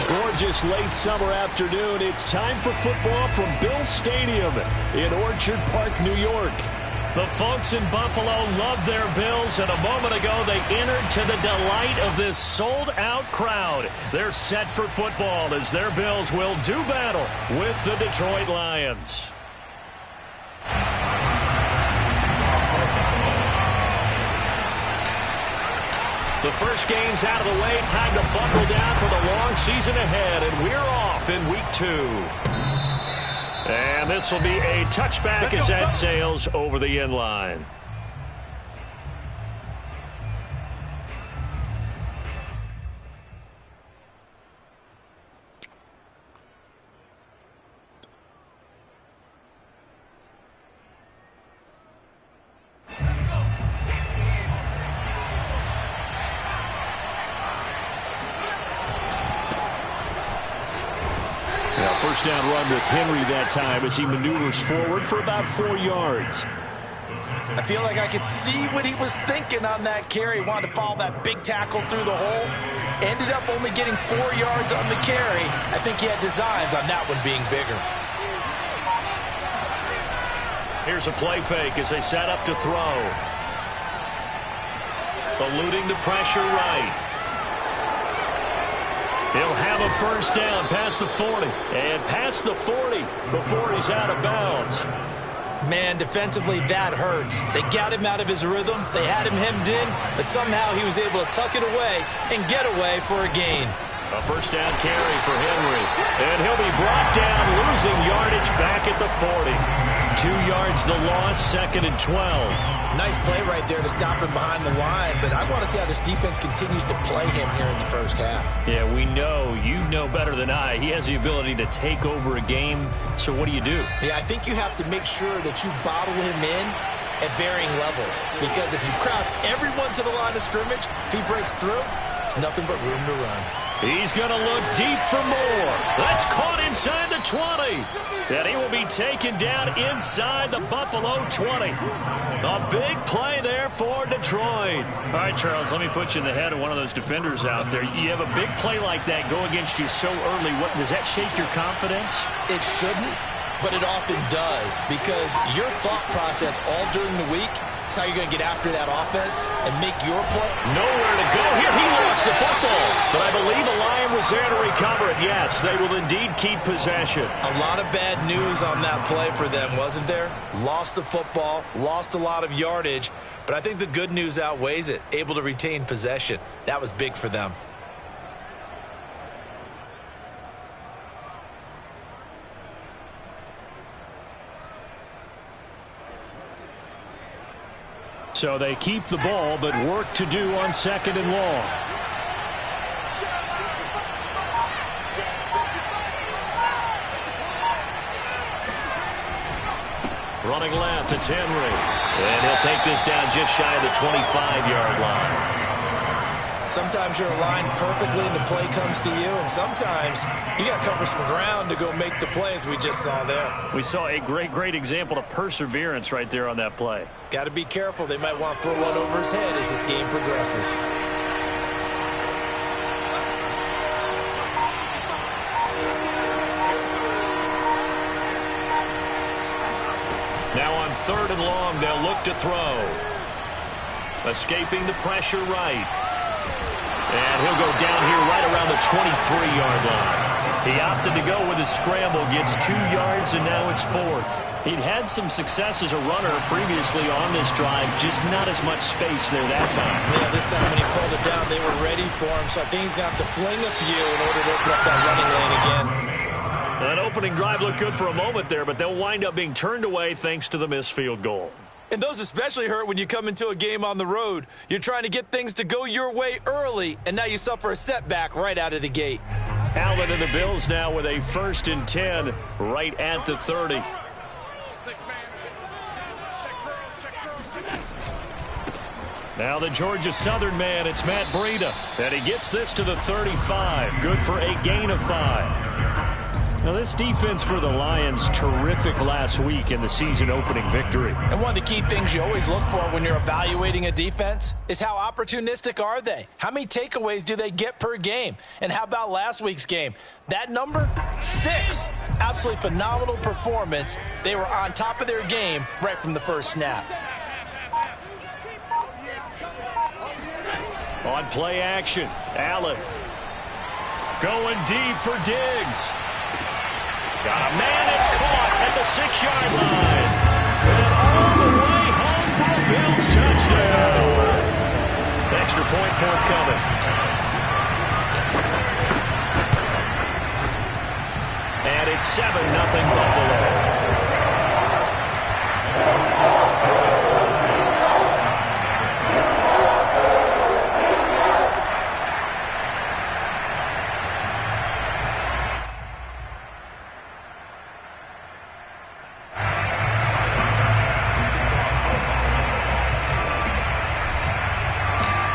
Gorgeous late summer afternoon. It's time for football from Bills Stadium in Orchard Park, New York. The folks in Buffalo love their Bills, and a moment ago they entered to the delight of this sold-out crowd. They're set for football as their Bills will do battle with the Detroit Lions. The first game's out of the way. Time to buckle down for the long season ahead, and we're off in week 2. And this will be a touchback as that sails over the end line. First down run with Henry that time as he maneuvers forward for about 4 yards. I feel like I could see what he was thinking on that carry. Wanted to follow that big tackle through the hole. Ended up only getting 4 yards on the carry. I think he had designs on that one being bigger. Here's a play fake as they set up to throw. Eluding the pressure right. He'll have a first down past the 40. And past the 40 before he's out of bounds. Man, defensively, that hurts. They got him out of his rhythm. They had him hemmed in, but somehow he was able to tuck it away and get away for a gain. A first down carry for Henry. And he'll be brought down, losing yardage back at the 40. 2 yards the loss, 2nd and 12. Nice play right there to stop him behind the line, but I want to see how this defense continues to play him here in the first half. Yeah, we know, you know better than I, he has the ability to take over a game. So what do you do? Yeah, I think you have to make sure that you bottle him in at varying levels, because if you crowd everyone to the line of scrimmage, if he breaks through, there's nothing but room to run. He's going to look deep for more. That's caught inside the 20. And he will be taken down inside the Buffalo 20. A big play there for Detroit. All right, Charles, let me put you in the head of one of those defenders out there. You have a big play like that go against you so early. What, does that shake your confidence? It shouldn't, but it often does, because your thought process all during the week is how you're going to get after that offense and make your play. Nowhere to go here. He lost the football, but I believe a Lion was there to recover it. Yes, they will indeed keep possession. A lot of bad news on that play for them, wasn't there? Lost the football, lost a lot of yardage, but I think the good news outweighs it. Able to retain possession. That was big for them. So they keep the ball, but work to do on 2nd and long. Running left, it's Henry. And he'll take this down just shy of the 25-yard line. Sometimes you're aligned perfectly and the play comes to you, and sometimes you got to cover some ground to go make the play, as we just saw there. We saw a great example of perseverance right there on that play. Got to be careful. They might want to throw one over his head as this game progresses. Now on 3rd and long, they'll look to throw. Escaping the pressure right. And he'll go down here right around the 23-yard line. He opted to go with his scramble, gets 2 yards, and now it's 4th. He'd had some success as a runner previously on this drive, just not as much space there that time. Yeah, this time when he pulled it down, they were ready for him, so I think he's going to have to fling a few in order to open up that running lane again. That opening drive looked good for a moment there, but they'll wind up being turned away thanks to the missed field goal. And those especially hurt when you come into a game on the road. You're trying to get things to go your way early, and now you suffer a setback right out of the gate. Allen and the Bills now with a 1st and 10 right at the 30. Now the Georgia Southern man, it's Matt Breida. And he gets this to the 35. Good for a gain of 5. Now this defense for the Lions, terrific last week in the season-opening victory. And one of the key things you always look for when you're evaluating a defense is how opportunistic are they? How many takeaways do they get per game? And how about last week's game? That number, 6. Absolutely phenomenal performance. They were on top of their game right from the first snap. On play action, Allen going deep for Diggs. Got a man, it's caught at the 6-yard line. And all the way home for a Bills touchdown. Extra point forthcoming. And it's 7-0 Buffalo.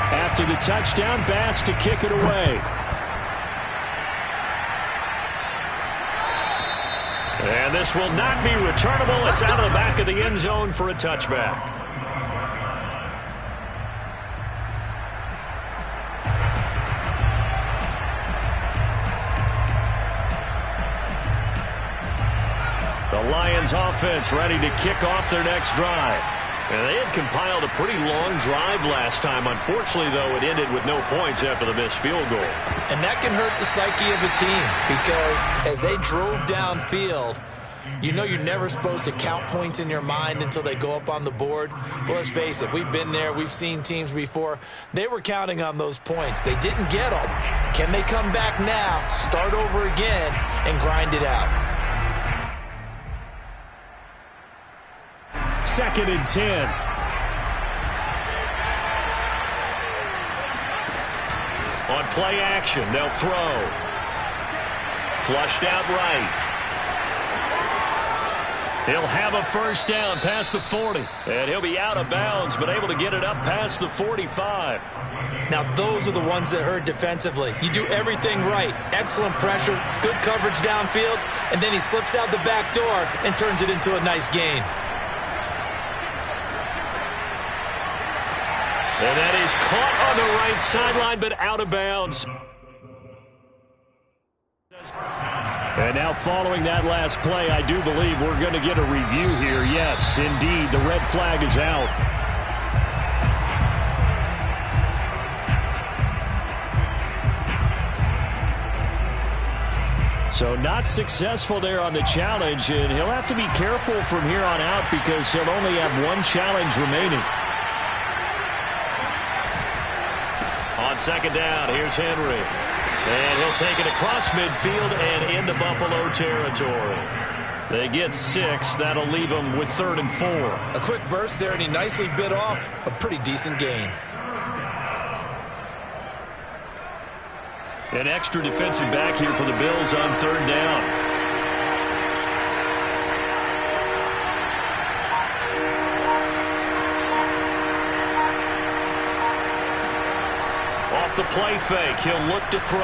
After the touchdown, Bass to kick it away. And this will not be returnable. It's out of the back of the end zone for a touchback. The Lions offense ready to kick off their next drive. And they had compiled a pretty long drive last time. Unfortunately, though, it ended with no points after the missed field goal. And that can hurt the psyche of a team because as they drove downfield, you know you're never supposed to count points in your mind until they go up on the board. But let's face it, we've been there. We've seen teams before. They were counting on those points. They didn't get them. Can they come back now, start over again, and grind it out? 2nd and 10. On play action, they'll throw. Flushed out right. He'll have a first down past the 40. And he'll be out of bounds, but able to get it up past the 45. Now, those are the ones that hurt defensively. You do everything right. Excellent pressure, good coverage downfield, and then he slips out the back door and turns it into a nice gain. And that is caught on the right sideline, but out of bounds. And now following that last play, I do believe we're going to get a review here. Yes, indeed, the red flag is out. So not successful there on the challenge, and he'll have to be careful from here on out because he'll only have one challenge remaining. On 2nd down, here's Henry. And he'll take it across midfield and into Buffalo territory. They get 6. That'll leave them with 3rd and 4. A quick burst there, and he nicely bit off a pretty decent gain. An extra defensive back here for the Bills on 3rd down. The play fake. He'll look to throw.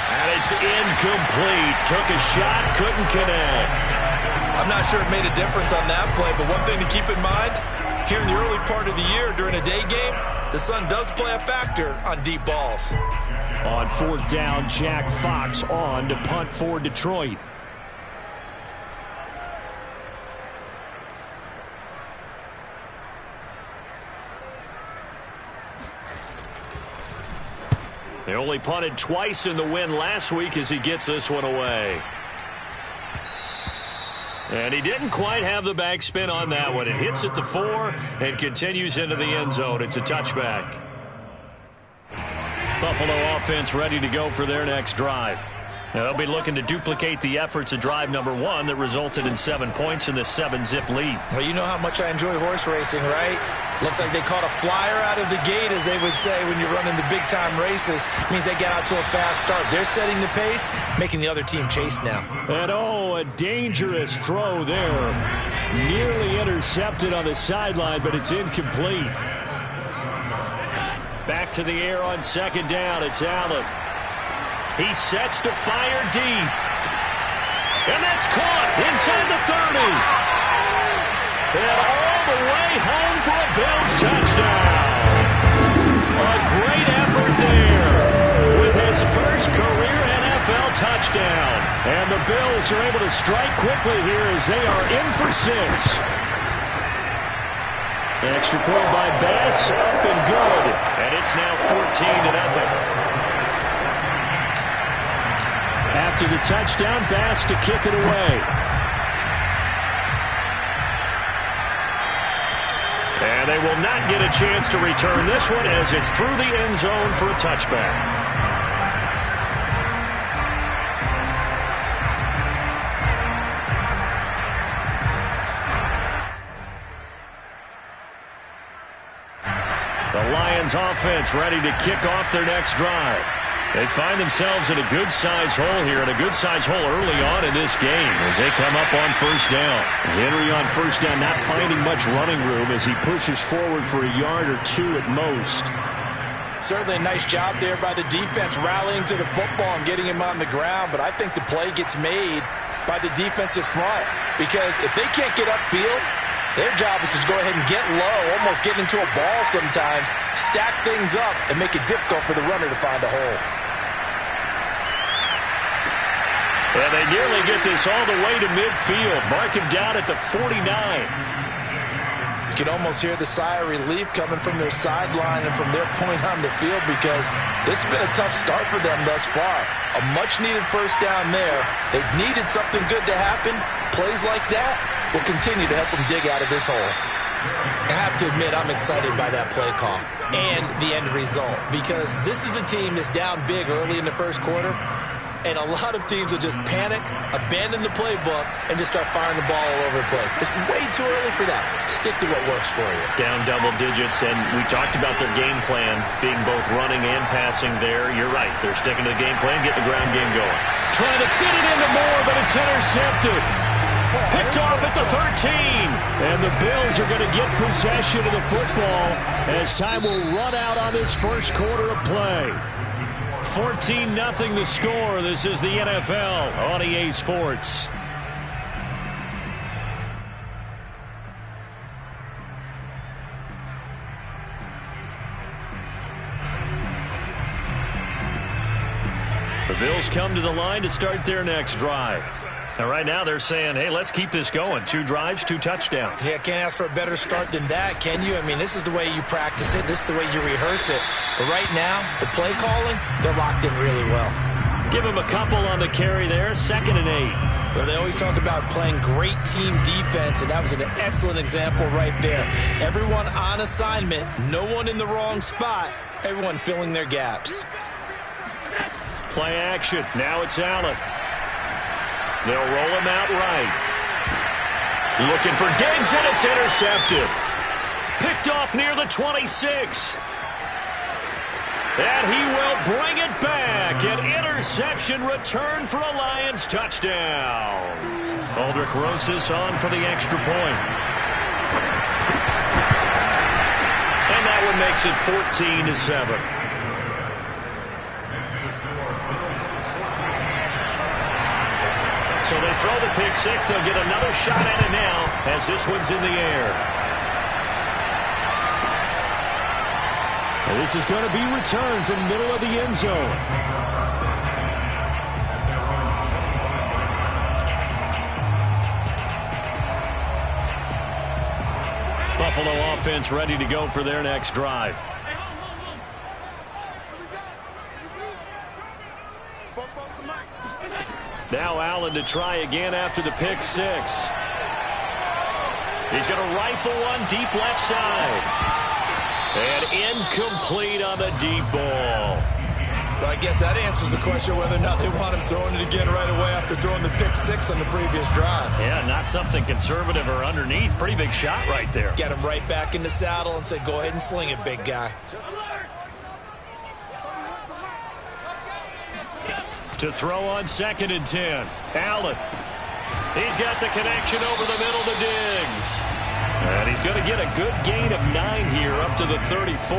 And it's incomplete. Took a shot, couldn't connect. I'm not sure it made a difference on that play, but one thing to keep in mind, here in the early part of the year during a day game, the sun does play a factor on deep balls. On 4th down, Jack Fox on to punt for Detroit. They only punted twice in the win last week as he gets this one away. And he didn't quite have the backspin on that one. It hits at the 4 and continues into the end zone. It's a touchback. Buffalo offense ready to go for their next drive. Now they'll be looking to duplicate the efforts of drive number 1 that resulted in 7 points in this 7-zip lead. Well, you know how much I enjoy horse racing, right? Looks like they caught a flyer out of the gate, as they would say when you're running the big-time races. Means they get out to a fast start. They're setting the pace, making the other team chase now. And, oh, a dangerous throw there. Nearly intercepted on the sideline, but it's incomplete. Back to the air on second down. It's Allen. He sets to fire deep. And that's caught inside the 30. And all the way home for a Bills touchdown. A great effort there with his first career NFL touchdown. And the Bills are able to strike quickly here as they are in for 6. Extra point by Bass, up and good. And it's now 14-0. After the touchdown, Bass to kick it away. And they will not get a chance to return this one as it's through the end zone for a touchback. The Lions offense ready to kick off their next drive. They find themselves in a good-sized hole here, and a good-sized hole early on in this game as they come up on first down. Henry on first down not finding much running room as he pushes forward for a yard or two at most. Certainly a nice job there by the defense rallying to the football and getting him on the ground, but I think the play gets made by the defensive front because if they can't get upfield, their job is to go ahead and get low, almost get into a ball sometimes, stack things up, and make it difficult for the runner to find a hole. And they nearly get this all the way to midfield. Mark him down at the 49. You can almost hear the sigh of relief coming from their sideline and from their point on the field because this has been a tough start for them thus far. A much-needed first down there. They've needed something good to happen. Plays like that will continue to help them dig out of this hole. I have to admit I'm excited by that play call and the end result because this is a team that's down big early in the first quarter. And a lot of teams will just panic, abandon the playbook, and just start firing the ball all over the place. It's way too early for that. Stick to what works for you. Down double digits, and we talked about their game plan being both running and passing there. You're right. They're sticking to the game plan, getting the ground game going. Trying to fit it into Moore, but it's intercepted. Picked off at the 13. And the Bills are going to get possession of the football as time will run out on this first quarter of play. 14-0 the score. This is the NFL on EA Sports. The Bills come to the line to start their next drive. And right now they're saying, hey, let's keep this going. 2 drives, 2 touchdowns. Yeah, can't ask for a better start than that, can you? I mean, this is the way you practice it. This is the way you rehearse it. But right now, the play calling, they're locked in really well. Give them a couple on the carry there. 2nd and 8. Well, they always talk about playing great team defense, and that was an excellent example right there. Everyone on assignment, no one in the wrong spot, everyone filling their gaps. Play action. Now it's Allen. They'll roll him out right. Looking for Diggs, and it's intercepted. Picked off near the 26. And he will bring it back. An interception return for a Lions touchdown. Aldrich Rosas on for the extra point. And that one makes it 14-7. So they throw the pick six. They'll get another shot at it now as this one's in the air. And this is going to be returned from the middle of the end zone. Buffalo offense ready to go for their next drive. Now Allen to try again after the pick six. He's going to rifle one deep left side. And incomplete on the deep ball. Well, I guess that answers the question whether or not they want him throwing it again right away after throwing the pick six on the previous drive. Yeah, not something conservative or underneath. Pretty big shot right there. Get him right back in the saddle and say, go ahead and sling it, big guy. To throw on 2nd and 10. Allen He's got the connection over the middle to Diggs. And he's going to get a good gain of 9 here up to the 34.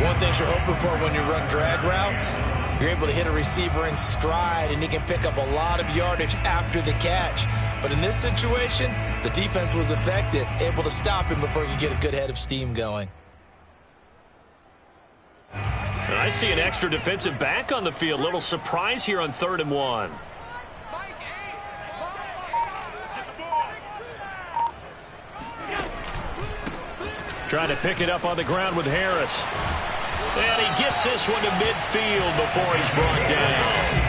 One thing you're hoping for when you run drag routes, you're able to hit a receiver in stride, and he can pick up a lot of yardage after the catch. But in this situation, the defense was effective, able to stop him before he could get a good head of steam going. And I see an extra defensive back on the field. Little surprise here on 3rd and 1. Trying to pick it up on the ground with Harris. And he gets this one to midfield before he's brought down.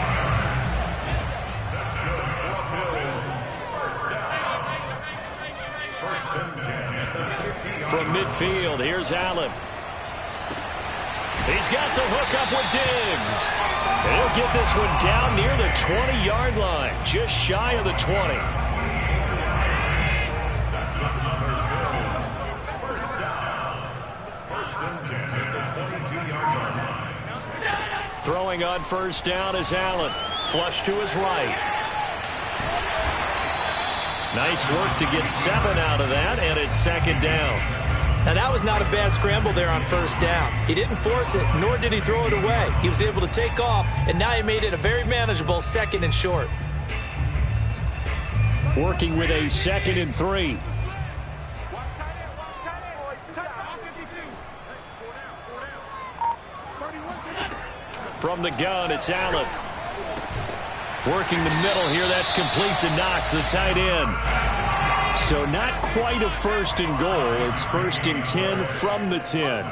From midfield, here's Allen. He's got the hook up with Diggs. And he'll get this one down near the 20-yard line, just shy of the 20. Throwing on 1st down is Allen. Flush to his right. Nice work to get 7 out of that, and it's 2nd down. Now, that was not a bad scramble there on 1st down. He didn't force it, nor did he throw it away. He was able to take off, and now he made it a very manageable 2nd and short. Working with a 2nd and 3. From the gun, it's Allen. Working the middle here, that's complete to Knox, the tight end. So not quite a 1st and goal. It's 1st and 10 from the 10.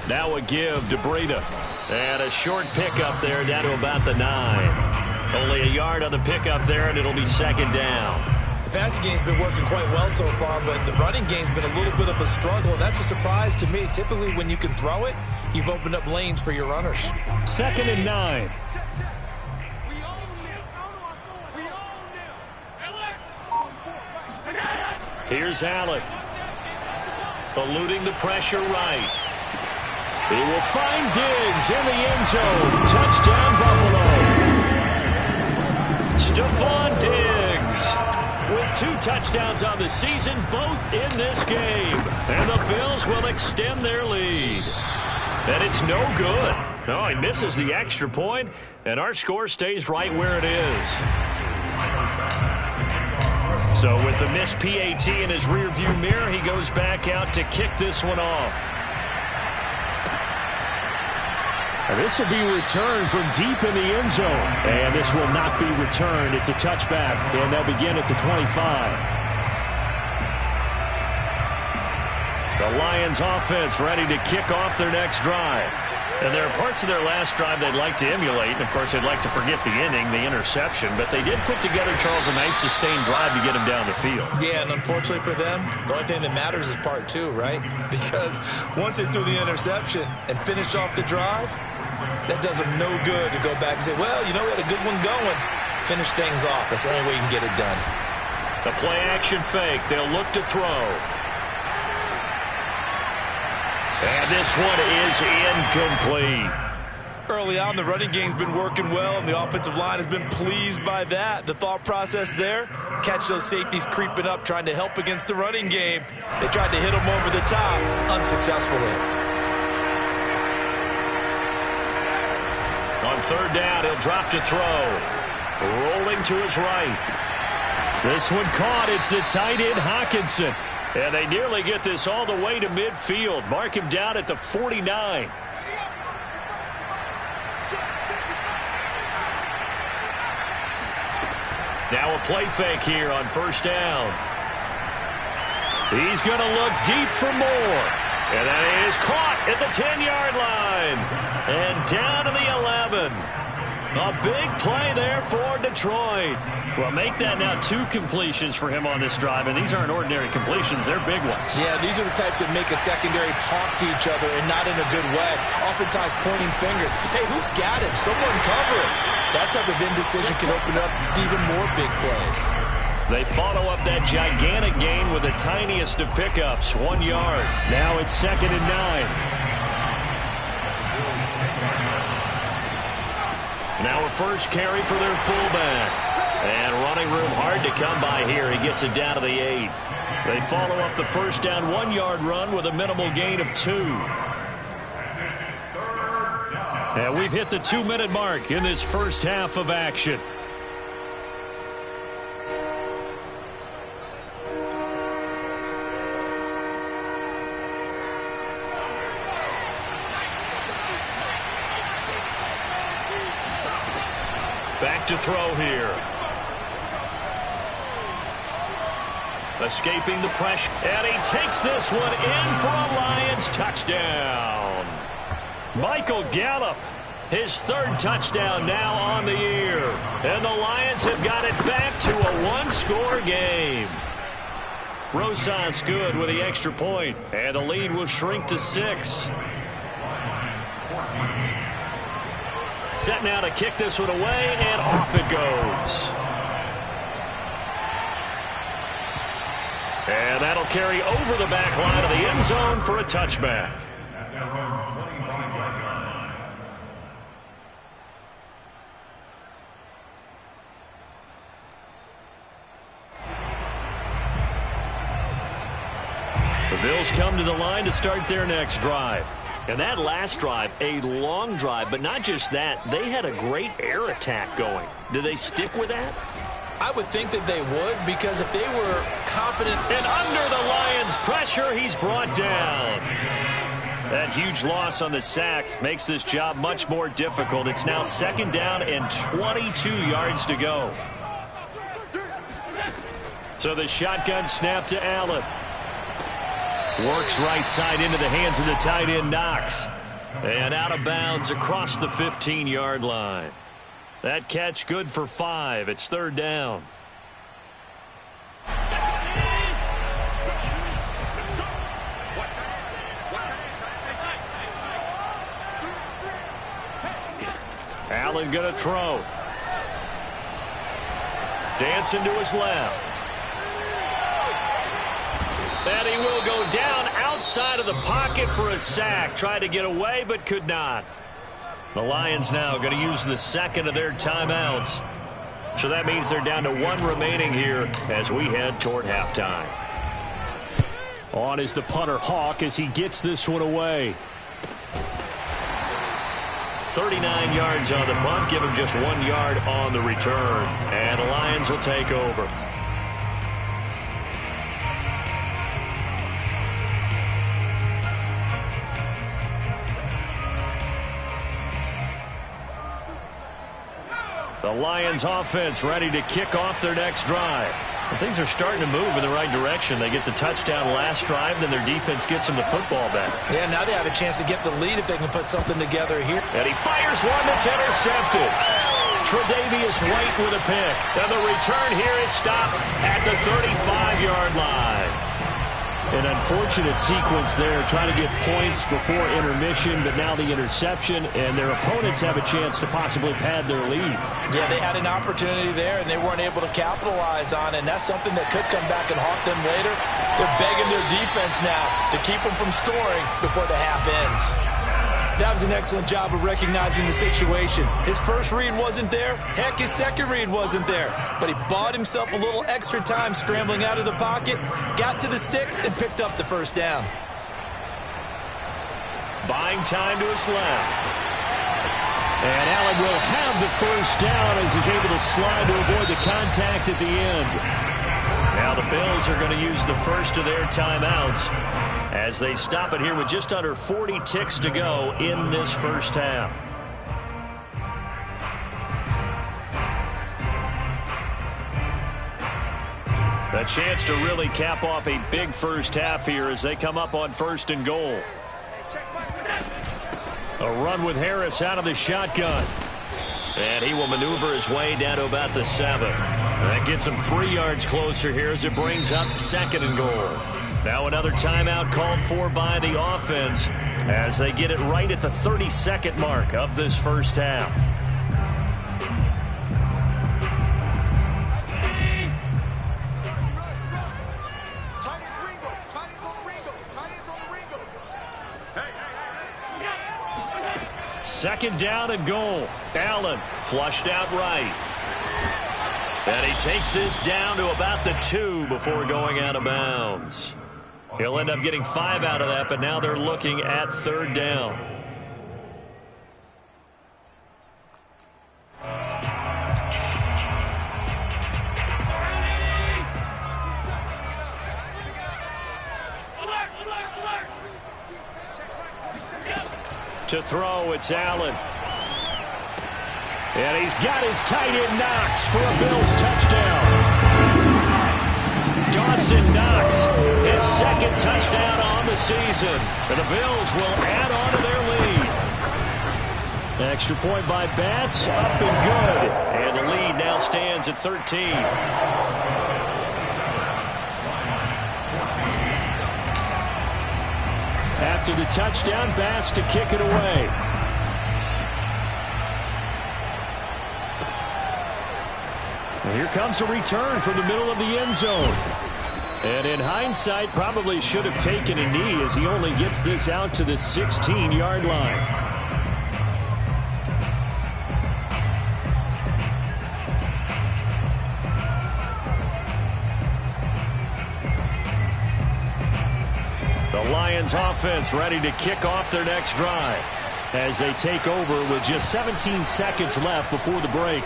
Now a give to Breida. And a short pickup there down to about the 9. Only a yard on the pickup there, and it'll be 2nd down. The passing game's been working quite well so far, but the running game's been a little bit of a struggle. That's a surprise to me. Typically, when you can throw it, you've opened up lanes for your runners. 2nd and 9. Here's Allen. Eluding the pressure right. He will find Diggs in the end zone. Touchdown, Buffalo. Stephon Diggs with 2 touchdowns on the season, both in this game. And the Bills will extend their lead. And it's no good. No, he misses the extra point, and our score stays right where it is. So with the missed PAT in his rearview mirror, he goes back out to kick this one off. And this will be returned from deep in the end zone. And this will not be returned. It's a touchback, and they'll begin at the 25. The Lions offense ready to kick off their next drive. And there are parts of their last drive they'd like to emulate. And, of course, they'd like to forget the inning, the interception. But they did put together, Charles, a nice sustained drive to get him down the field. Yeah, and unfortunately for them, the only thing that matters is part 2, right? Because once they threw the interception and finished off the drive, that does them no good to go back and say, well, you know, we had a good one going. Finish things off. That's the only way you can get it done. The play-action fake. They'll look to throw. And this one is incomplete. Early on, the running game's been working well, and the offensive line has been pleased by that. The thought process there, catch those safeties creeping up, trying to help against the running game. They tried to hit them over the top, unsuccessfully. On 3rd down, he'll drop to throw. Rolling to his right. This one caught. It's the tight end, Hockenson. And they nearly get this all the way to midfield. Mark him down at the 49. Now a play fake here on 1st down. He's going to look deep for more. And that is caught at the 10-yard line. And down to the 11. A big play there for Detroit. Well, make that now 2 completions for him on this drive, and these aren't ordinary completions. They're big ones. Yeah, these are the types that make a secondary talk to each other, and not in a good way. Oftentimes pointing fingers. Hey, who's got him? Someone cover him. That type of indecision can open up even more big plays. They follow up that gigantic gain with a tiniest of pickups, 1 yard. Now it's 2nd and 9. Now a first carry for their fullback. And running room hard to come by here. He gets it down to the 8. They follow up the first down 1 yard run with a minimal gain of 2. And we've hit the 2-minute mark in this first half of action. Back to throw here. Escaping the pressure. And he takes this one in for a Lions touchdown. Michael Gallup, his 3rd touchdown now on the year. And the Lions have got it back to a 1-score game. Rosas good with the extra point. And the lead will shrink to 6. Set now to kick this one away, and off it goes. And that'll carry over the back line of the end zone for a touchback. The Bills come to the line to start their next drive. And that last drive, a long drive, but not just that, they had a great air attack going. Do they stick with that? I would think that they would, because if they were confident. And under the Lions' pressure, he's brought down. That huge loss on the sack makes this job much more difficult. It's now 2nd down and 22 yards to go. So the shotgun snap to Allen. Works right side into the hands of the tight end, Knox. And out of bounds across the 15-yard line. That catch good for 5. It's 3rd down. Allen going to throw. Dancing to his left. And he will go down outside of the pocket for a sack. Tried to get away, but could not. The Lions now going to use the 2nd of their timeouts. So that means they're down to 1 remaining here as we head toward halftime. On is the punter, Hawk, as he gets this one away. 39 yards on the punt. Give him just 1 yard on the return. And the Lions will take over. The Lions offense ready to kick off their next drive. And things are starting to move in the right direction. They get the touchdown last drive, then their defense gets them the football back. Yeah, now they have a chance to get the lead if they can put something together here. And he fires one that's intercepted. Tre'Davious White with a pick. And the return here is stopped at the 35-yard line. An unfortunate sequence there, trying to get points before intermission, but now the interception, and their opponents have a chance to possibly pad their lead. Yeah, they had an opportunity there, and they weren't able to capitalize on it, and that's something that could come back and haunt them later. They're begging their defense now to keep them from scoring before the half ends. That was an excellent job of recognizing the situation. His first read wasn't there. Heck, his second read wasn't there. But he bought himself a little extra time scrambling out of the pocket, got to the sticks, and picked up the first down. Buying time to his left. And Allen will have the first down as he's able to slide to avoid the contact at the end. Now the Bills are going to use the first of their timeouts as they stop it here with just under 40 ticks to go in this first half. A chance to really cap off a big first half here as they come up on 1st and goal. A run with Harris out of the shotgun. And he will maneuver his way down to about the 7. That gets him 3 yards closer here as it brings up 2nd and goal. Now another timeout called for by the offense as they get it right at the 32nd mark of this first half. second down and goal. Allen flushed out right. And he takes this down to about the 2 before going out of bounds. He'll end up getting 5 out of that, but now they're looking at third down. To throw, it's Allen. And he's got his tight end Knox for a Bills touchdown. Dawson Knox, his second touchdown on the season. And the Bills will add on to their lead. Extra point by Bass, up and good. And the lead now stands at 13. After the touchdown, Bass to kick it away. And here comes a return from the middle of the end zone. And in hindsight, probably should have taken a knee as he only gets this out to the 16-yard line. The Lions offense ready to kick off their next drive as they take over with just 17 seconds left before the break.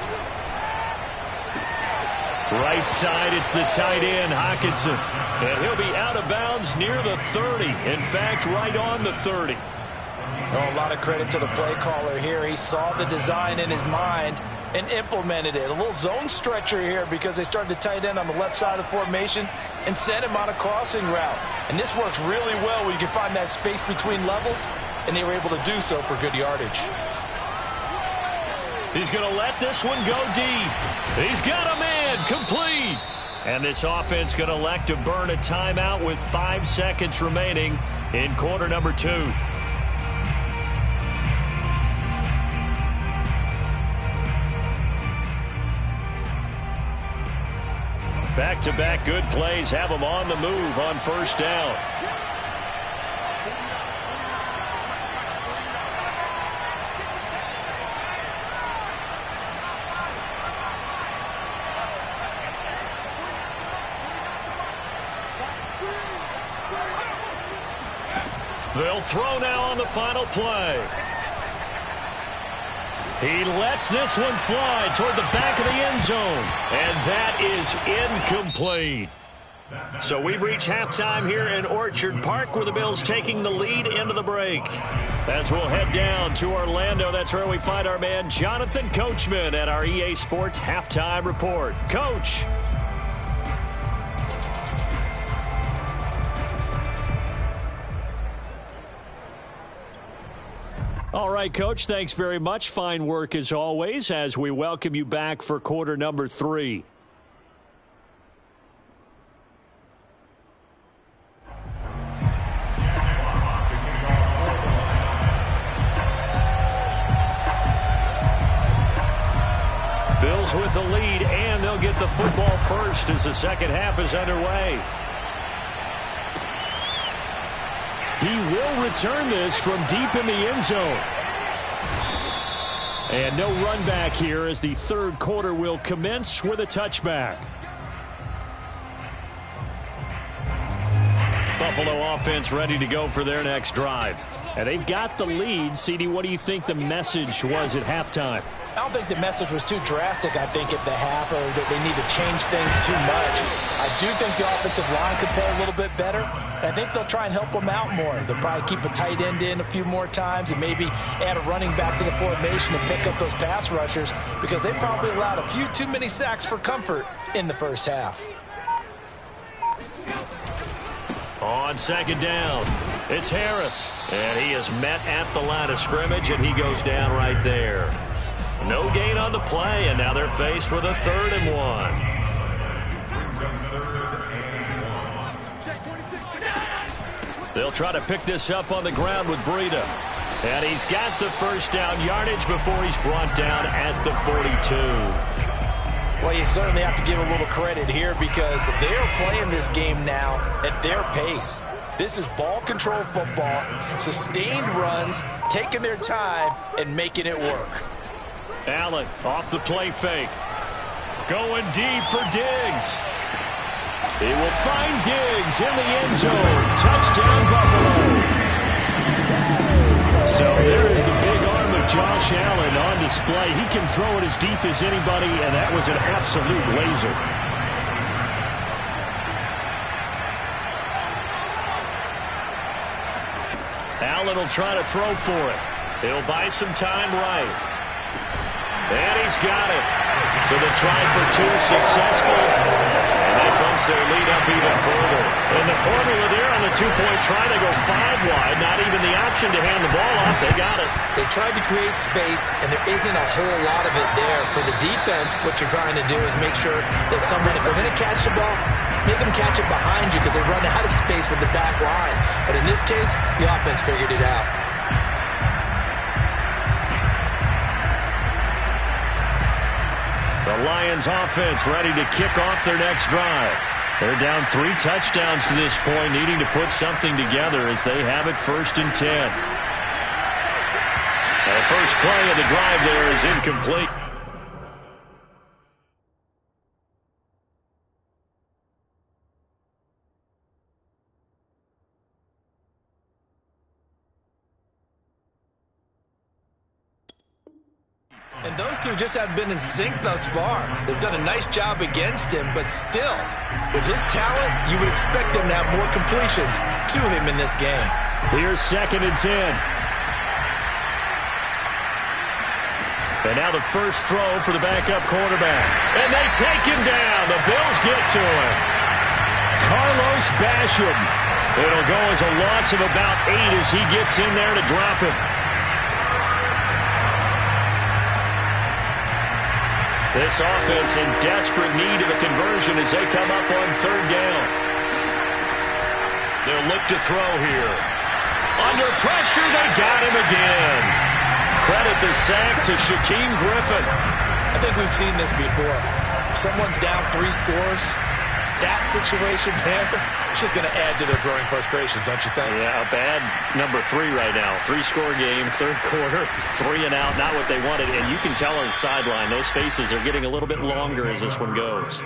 Right side, it's the tight end, Hockenson. And he'll be out of bounds near the 30. In fact, right on the 30. Oh, a lot of credit to the play caller here. He saw the design in his mind and implemented it. A little zone stretcher here because they started the tight end on the left side of the formation and sent him on a crossing route. And this works really well when you can find that space between levels, and they were able to do so for good yardage. He's going to let this one go deep. He's got a man, complete. And this offense going to elect to burn a timeout with 5 seconds remaining in quarter number 2. Back-to-back good plays have them on the move on first down. They'll throw now on the final play. He lets this one fly toward the back of the end zone. And that is incomplete. So we've reached halftime here in Orchard Park with the Bills taking the lead into the break. As we'll head down to Orlando, that's where we find our man Jonathan Coachman at our EA Sports Halftime Report. Coach. All right, Coach, thanks very much. Fine work as always as we welcome you back for quarter number 3. Bills with the lead, and they'll get the football first as the second half is underway. He will return this from deep in the end zone. And no run back here as the third quarter will commence with a touchback. Buffalo offense ready to go for their next drive. And they've got the lead. CD, what do you think the message was at halftime? I don't think the message was too drastic, I think, at the half, or that they need to change things too much. I do think the offensive line could play a little bit better. I think they'll try and help them out more. They'll probably keep a tight end in a few more times and maybe add a running back to the formation and pick up those pass rushers because they probably allowed a few too many sacks for comfort in the first half. On second down, it's Harris. And he is met at the line of scrimmage, and he goes down right there. No gain on the play, and now they're faced with a 3rd and 1. They'll try to pick this up on the ground with Breida. And he's got the first down yardage before he's brought down at the 42. Well, you certainly have to give a little credit here because they're playing this game now at their pace. This is ball control football, sustained runs, taking their time, and making it work. Allen off the play fake. Going deep for Diggs. He will find Diggs in the end zone. Touchdown, Buffalo. So there is the big arm of Josh Allen on display. He can throw it as deep as anybody, and that was an absolute laser. Allen will try to throw for it. He'll buy some time right. And he's got it. So the try for two successful. And that bumps their lead up even further. And the formula there on the two-point try to go 5 wide. Not even the option to hand the ball off. They got it. They tried to create space, and there isn't a whole lot of it there. For the defense, what you're trying to do is make sure that if they're going to catch the ball, make them catch it behind you because they run out of space with the back line. But in this case, the offense figured it out. The Lions offense ready to kick off their next drive. They're down 3 touchdowns to this point, needing to put something together as they have it 1st and 10. The first play of the drive there is incomplete. And those two just haven't been in sync thus far. They've done a nice job against him, but still, with his talent, you would expect them to have more completions to him in this game. Here's 2nd and 10. And now the first throw for the backup quarterback. And they take him down. The Bills get to him. Carlos Basham. It'll go as a loss of about 8 as he gets in there to drop him. This offense in desperate need of a conversion as they come up on 3rd down. They'll look to throw here. Under pressure, they got him again. Credit the sack to Shaquem Griffin. I think we've seen this before. If someone's down 3 scores, that situation there, it's just going to add to their growing frustrations, don't you think? Yeah, a bad number 3 right now. 3-score game, 3rd quarter, 3 and out, not what they wanted. And you can tell on the sideline, those faces are getting a little bit longer as this one goes.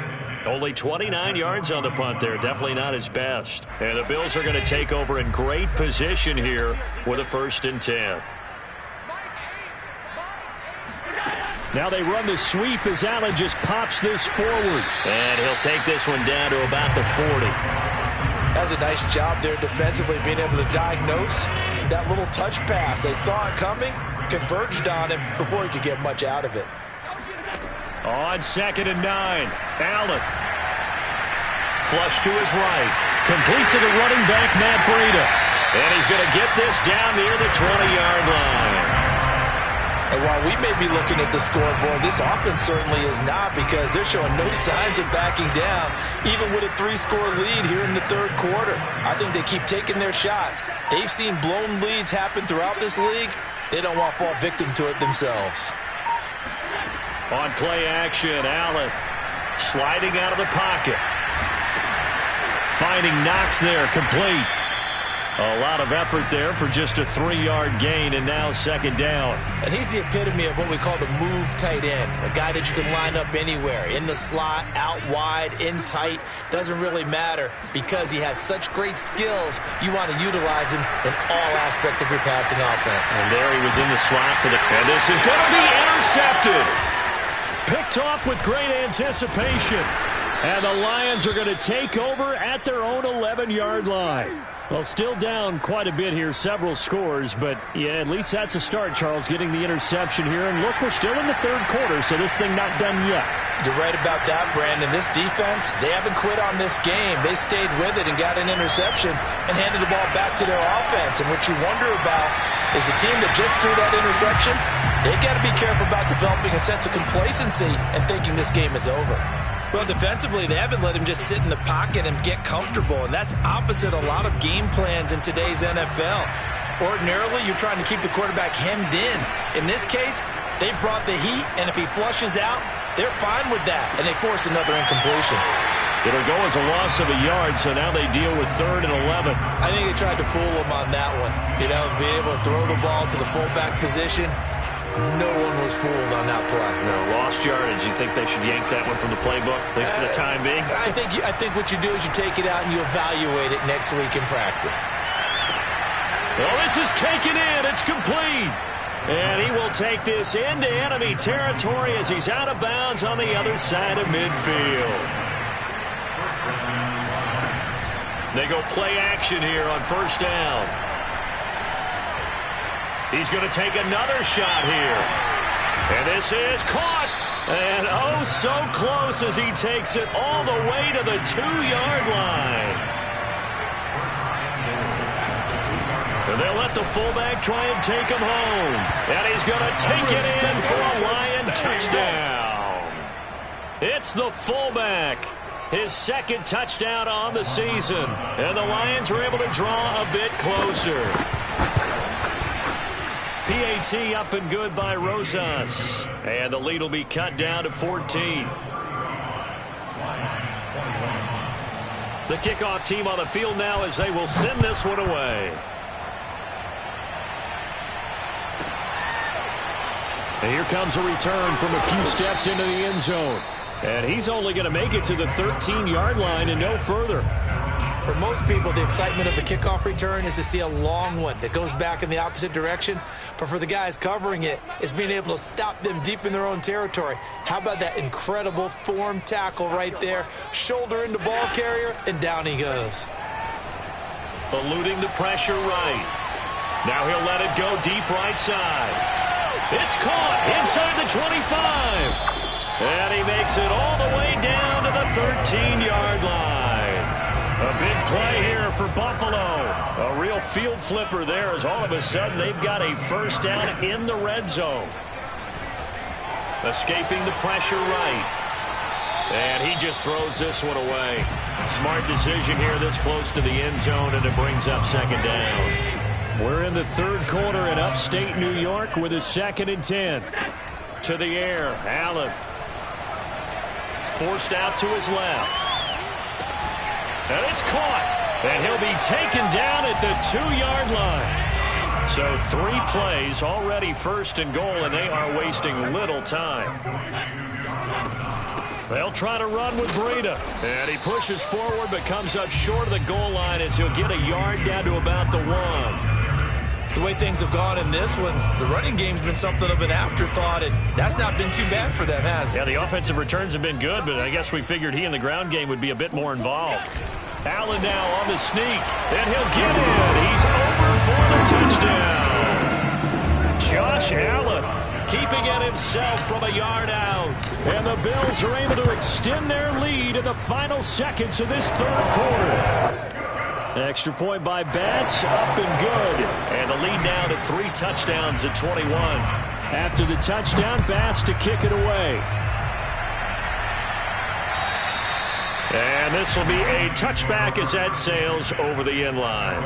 Only 29 yards on the punt there. Definitely not his best. And the Bills are going to take over in great position here with a 1st and 10. Now they run the sweep as Allen just pops this forward. And he'll take this one down to about the 40. That's a nice job there defensively, being able to diagnose that little touch pass. They saw it coming, converged on him before he could get much out of it. On 2nd and 9, Allen. Flush to his right. Complete to the running back, Matt Breida. And he's going to get this down near the 20-yard line. And while we may be looking at the scoreboard, this offense certainly is not, because they're showing no signs of backing down, even with a 3-score lead here in the 3rd quarter. I think they keep taking their shots. They've seen blown leads happen throughout this league. They don't want to fall victim to it themselves. On play action, Allen sliding out of the pocket. Finding Knox there, complete. A lot of effort there for just a 3-yard gain, and now 2nd down. And he's the epitome of what we call the move tight end, a guy that you can line up anywhere, in the slot, out wide, in tight, doesn't really matter, because he has such great skills. You want to utilize him in all aspects of your passing offense. And there he was in the slot for the, and this is going to be intercepted. Picked off with great anticipation. And the Lions are going to take over at their own 11-yard line. Well, still down quite a bit here, several scores, but yeah, at least that's a start, Charles, getting the interception here. And look, we're still in the 3rd quarter, so this thing not done yet. You're right about that, Brandon. This defense, they haven't quit on this game. They stayed with it and got an interception and handed the ball back to their offense. And what you wonder about is the team that just threw that interception, they got to be careful about developing a sense of complacency and thinking this game is over. Well, defensively, they haven't let him just sit in the pocket and get comfortable, and that's opposite a lot of game plans in today's NFL. Ordinarily, you're trying to keep the quarterback hemmed in. In this case, they've brought the heat, and if he flushes out, they're fine with that, and they force another incompletion. It'll go as a loss of a yard, so now they deal with 3rd and 11. I think they tried to fool him on that one. You know, being able to throw the ball to the fullback position, no one was fooled on that play. No, lost yardage. You think they should yank that one from the playbook, at least for the time being? I think what you do is you take it out and you evaluate it next week in practice. Well, this is taken in. It's complete. And he will take this into enemy territory as he's out of bounds on the other side of midfield. They go play action here on 1st down. He's going to take another shot here. And this is caught. And oh, so close as he takes it all the way to the 2-yard line. And they'll let the fullback try and take him home. And he's going to take it in for a Lion touchdown. It's the fullback. His 2nd touchdown on the season. And the Lions are able to draw a bit closer. PAT up and good by Rosas. And the lead will be cut down to 14. The kickoff team on the field now as they will send this one away. And here comes a return from a few steps into the end zone. And he's only going to make it to the 13-yard line and no further. For most people, the excitement of the kickoff return is to see a long one that goes back in the opposite direction. But for the guys covering it, it's being able to stop them deep in their own territory. How about that incredible form tackle right there? Shoulder into ball carrier, and down he goes. Eluding the pressure right. Now he'll let it go deep right side. It's caught inside the 25. And he makes it all the way down to the 13-yard line. A big play here for Buffalo. A real field flipper there as all of a sudden they've got a 1st down in the red zone. Escaping the pressure right. And he just throws this one away. Smart decision here this close to the end zone, and it brings up 2nd down. We're in the 3rd quarter in upstate New York with a 2nd and 10. To the air, Allen. Forced out to his left. And it's caught. And he'll be taken down at the 2-yard line. So 3 plays, already 1st and goal, and they are wasting little time. They'll try to run with Breida. And he pushes forward but comes up short of the goal line as he'll get a yard down to about the 1. The way things have gone in this one, the running game's been something of an afterthought, and that's not been too bad for them, has it? Yeah, the offensive returns have been good, but I guess we figured he in the ground game would be a bit more involved. Allen now on the sneak, and he'll get in. He's over for the touchdown. Josh Allen keeping it himself from a yard out. And the Bills are able to extend their lead in the final seconds of this 3rd quarter. Extra point by Bass, up and good. And the lead now to 3 touchdowns at 21. After the touchdown, Bass to kick it away. And this will be a touchback as that sails over the end line.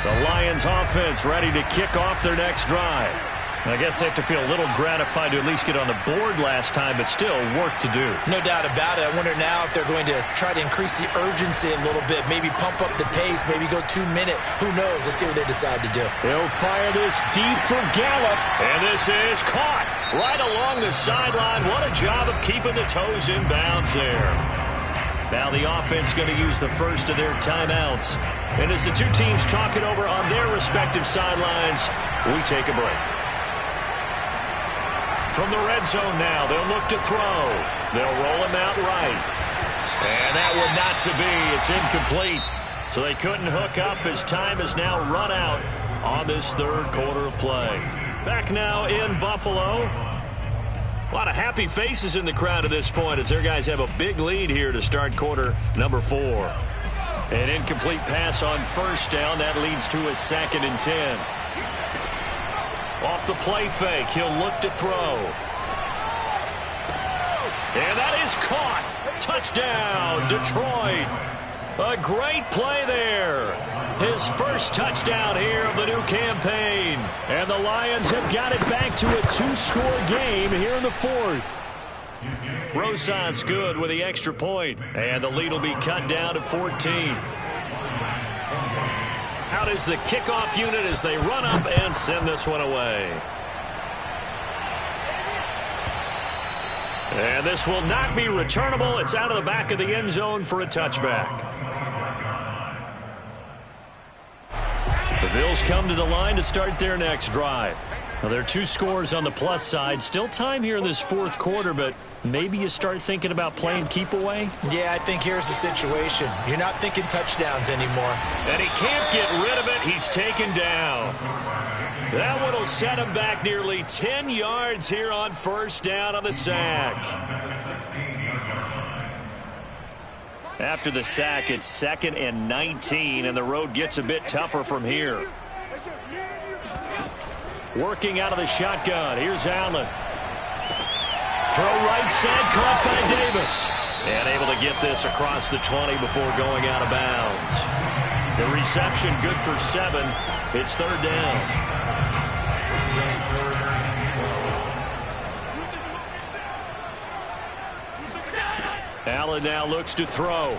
The Lions offense ready to kick off their next drive. I guess they have to feel a little gratified to at least get on the board last time, but still work to do. No doubt about it. I wonder now if they're going to try to increase the urgency a little bit, maybe pump up the pace, maybe go 2-minute. Who knows? Let's see what they decide to do. They'll fire this deep for Gallup, and this is caught right along the sideline. What a job of keeping the toes in bounds there. Now the offense going to use the first of their timeouts. And as the 2 teams talk it over on their respective sidelines, we take a break. From the red zone now, they'll look to throw. They'll roll him out right. And that one not to be. It's incomplete. So they couldn't hook up as time has now run out on this 3rd quarter of play. Back now in Buffalo. A lot of happy faces in the crowd at this point as their guys have a big lead here to start quarter number 4. An incomplete pass on 1st down. That leads to a 2nd and 10. Off the play fake, he'll look to throw. And that is caught. Touchdown, Detroit. A great play there. His first touchdown here of the new campaign. And the Lions have got it back to a 2-score game here in the fourth. Rosas good with the extra point. And the lead will be cut down to 14. Out is the kickoff unit as they run up and send this one away. And this will not be returnable. It's out of the back of the end zone for a touchback. The Bills come to the line to start their next drive. Now, there are 2 scores on the plus side. Still time here in this fourth quarter, but maybe you start thinking about playing keep away? Yeah, I think here's the situation. You're not thinking touchdowns anymore. And he can't get rid of it. He's taken down. That one will set him back nearly 10 yards here on first down on the sack. After the sack, it's 2nd and 19, and the road gets a bit tougher from here. Working out of the shotgun. Here's Allen. Throw right side, caught by Davis. And able to get this across the 20 before going out of bounds. The reception good for 7. It's 3rd down. Allen now looks to throw.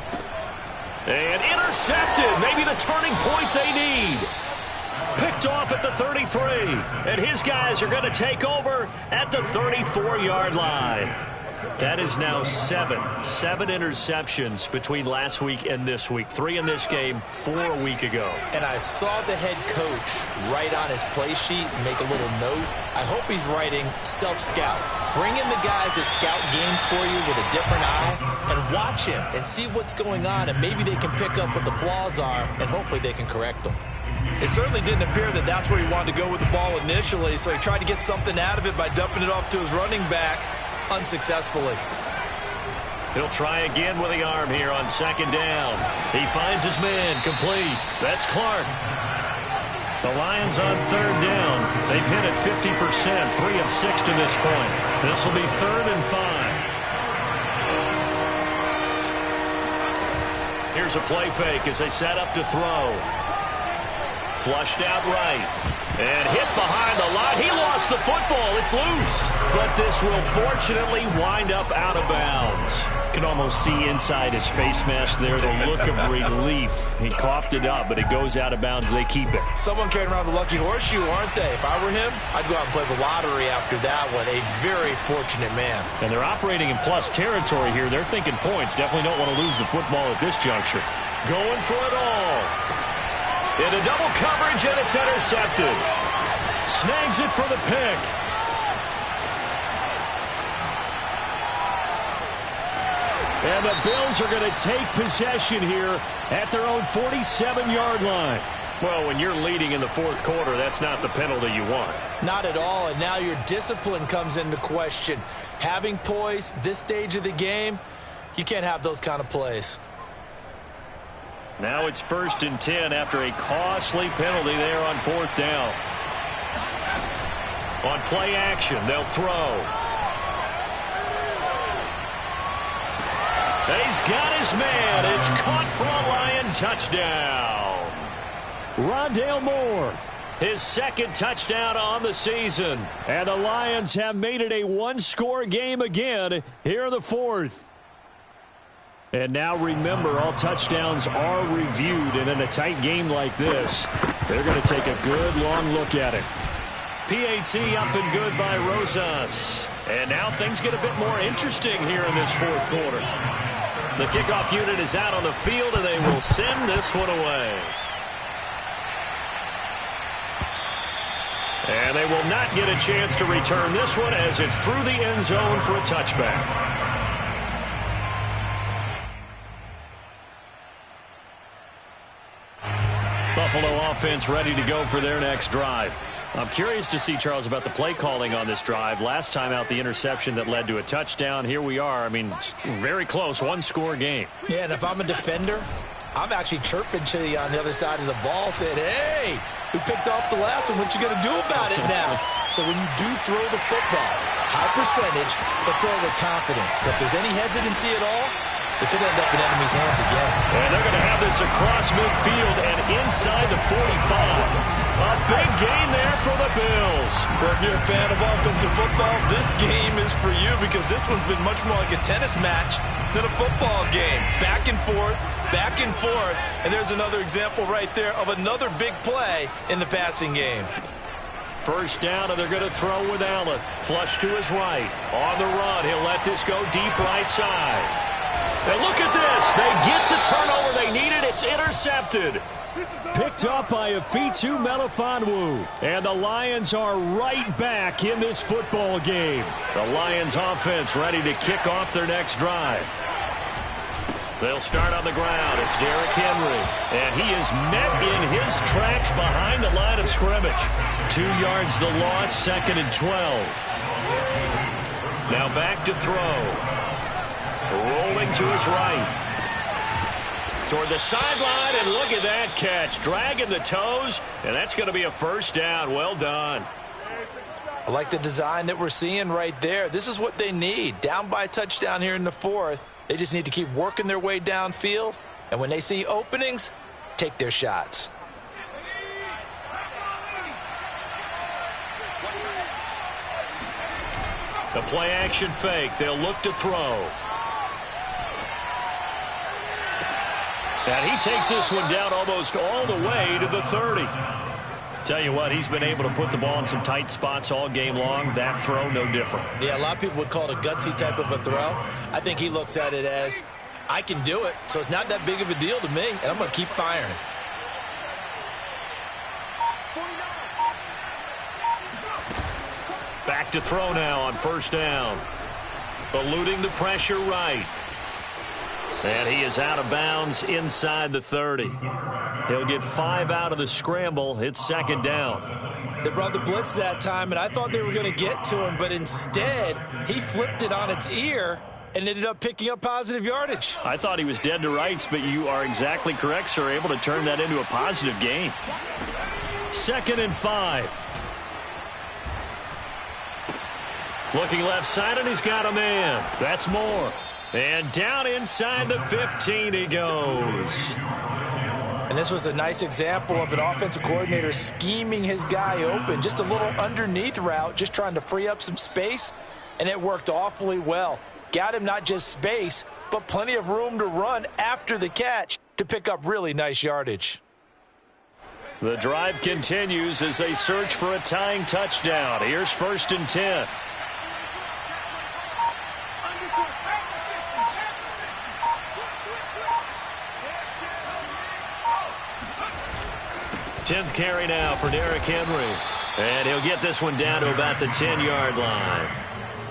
And intercepted. Maybe the turning point they need. Picked off at the 33. And his guys are going to take over at the 34-yard line. That is now 7 interceptions between last week and this week. 3 in this game, 4 a week ago. And I saw the head coach write on his play sheet and make a little note. I hope he's writing self-scout. Bring in the guys that scout games for you with a different eye and watch him and see what's going on, and maybe they can pick up what the flaws are, and hopefully they can correct them. It certainly didn't appear that that's where he wanted to go with the ball initially, so he tried to get something out of it by dumping it off to his running back unsuccessfully. He'll try again with the arm here on 2nd down. He finds his man complete. That's Clark. The Lions on 3rd down. They've hit it 50%, 3 of 6 to this point. This will be 3rd and 5. Here's a play fake as they set up to throw. Flushed out right. And hit behind the line. He lost the football. It's loose. But this will fortunately wind up out of bounds. Can almost see inside his face mask there the look of relief. He coughed it up, but it goes out of bounds. They keep it. Someone carrying around the lucky horseshoe, aren't they? If I were him, I'd go out and play the lottery after that one. A very fortunate man. And they're operating in plus territory here. They're thinking points. Definitely don't want to lose the football at this juncture. Going for it all. In a double coverage, and it's intercepted. Snags it for the pick. And the Bills are going to take possession here at their own 47-yard line. Well, when you're leading in the fourth quarter, that's not the penalty you want. Not at all, and now your discipline comes into question. Having poise this stage of the game, you can't have those kind of plays. Now it's 1st and 10 after a costly penalty there on 4th down. On play action, they'll throw. He's got his man. It's caught for a Lion touchdown. Rondale Moore, his 2nd touchdown on the season. And the Lions have made it a 1-score game again here in the 4th. And now remember, all touchdowns are reviewed, and in a tight game like this, they're going to take a good long look at it. PAT up and good by Rosas. And now things get a bit more interesting here in this fourth quarter. The kickoff unit is out on the field, and they will send this one away. And they will not get a chance to return this one as it's through the end zone for a touchback. Buffalo offense ready to go for their next drive. I'm curious to see, Charles, about the play calling on this drive. Last time out, the interception that led to a touchdown. Here we are. I mean, very close, 1-score game. Yeah, and if I'm a defender, I'm actually chirping to you on the other side of the ball, saying, hey, we picked off the last one. What you going to do about it now? So when you do throw the football, high percentage, but throw it with confidence. If there's any hesitancy at all, It could end up in enemy's hands again. And they're going to have this across midfield and inside the 45. A big gain there for the Bills. Well, if you're a fan of offensive football, this game is for you because this one's been much more like a tennis match than a football game. Back and forth, and there's another example right there of another big play in the passing game. First down, and they're going to throw with Allen. Flush to his right. On the run, he'll let this go deep right side. And look at this. They get the turnover they needed. It's intercepted. Picked up by Afitu Melifonwu. And the Lions are right back in this football game. The Lions offense ready to kick off their next drive. They'll start on the ground. It's Derrick Henry. And he is met in his tracks behind the line of scrimmage. 2 yards the loss, 2nd and 12. Now back to throw. Rolling to his right. Toward the sideline, and look at that catch. Dragging the toes, and that's going to be a first down. Well done. I like the design that we're seeing right there. This is what they need. Down by a touchdown here in the 4th. They just need to keep working their way downfield. And when they see openings, take their shots. The play action fake. They'll look to throw. And he takes this one down almost all the way to the 30. Tell you what, he's been able to put the ball in some tight spots all game long. That throw, no different. Yeah, a lot of people would call it a gutsy type of a throw. I think he looks at it as, I can do it, so it's not that big of a deal to me, and I'm going to keep firing. Back to throw now on first down. Eluding the pressure right. And he is out of bounds inside the 30. He'll get 5 out of the scramble. It's 2nd down. They brought the blitz that time, and I thought they were going to get to him, but instead, he flipped it on its ear and ended up picking up positive yardage. I thought he was dead to rights, but you are exactly correct, sir. Able to turn that into a positive gain. 2nd and 5. Looking left side, and he's got a man. That's Moore. And down inside the 15 he goes. And this was a nice example of an offensive coordinator scheming his guy open. Just a little underneath route, just trying to free up some space, and it worked awfully well. Got him not just space, but plenty of room to run after the catch to pick up really nice yardage. The drive continues as they search for a tying touchdown. Here's 1st and 10. Tenth carry now for Derrick Henry. And he'll get this one down to about the 10-yard line.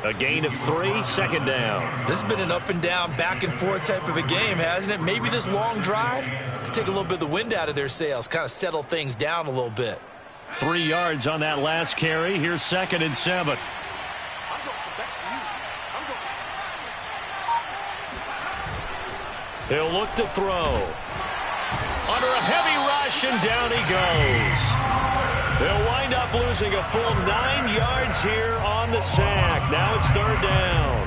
A gain of 3, 2nd down. This has been an up and down, back and forth type of a game, hasn't it? Maybe this long drive could take a little bit of the wind out of their sails, kind of settle things down a little bit. 3 yards on that last carry. Here's 2nd and 7. He'll look to throw. Under a heavy rush, and down he goes. They'll wind up losing a full 9 yards here on the sack. Now it's 3rd down.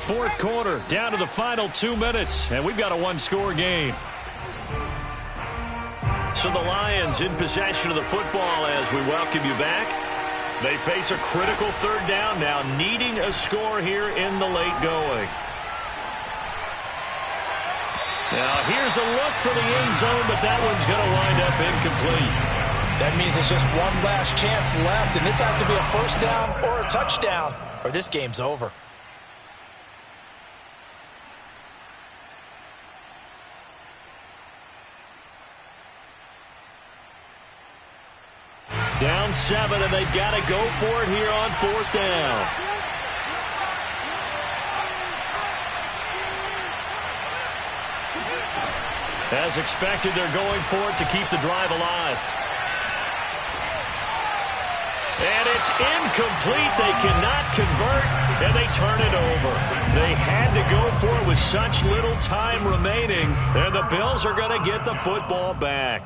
Fourth quarter, down to the final 2 minutes, and we've got a one-score game. So the Lions in possession of the football as we welcome you back. They face a critical 3rd down now, needing a score here in the late going. Now here's a look for the end zone, but that one's going to wind up incomplete. That means it's just one last chance left, and this has to be a 1st down or a touchdown, or this game's over. Down 7, and they've got to go for it here on 4th down. As expected, they're going for it to keep the drive alive. And it's incomplete. They cannot convert, and they turn it over. They had to go for it with such little time remaining, and the Bills are going to get the football back.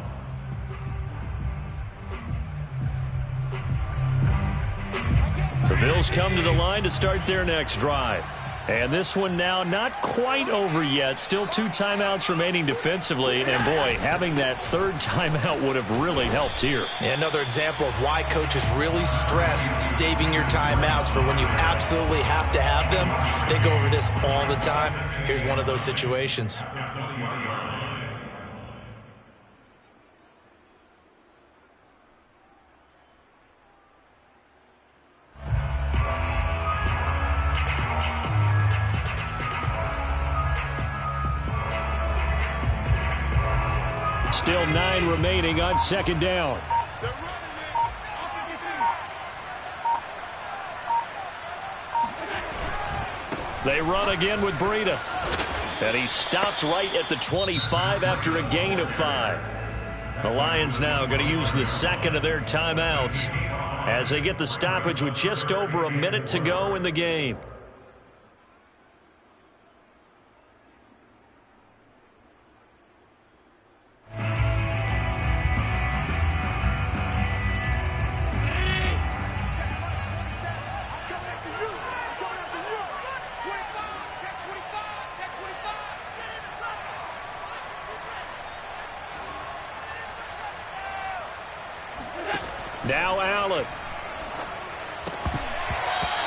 The Bills come to the line to start their next drive. And this one now not quite over yet. Still 2 timeouts remaining defensively. And, boy, having that third timeout would have really helped here. Yeah, another example of why coaches really stress saving your timeouts for when you absolutely have to have them. They go over this all the time. Here's one of those situations. Still 9 remaining on second down. They run again with Breida. And he stopped right at the 25 after a gain of 5. The Lions now going to use the second of their timeouts as they get the stoppage with just over a minute to go in the game. Now Allen.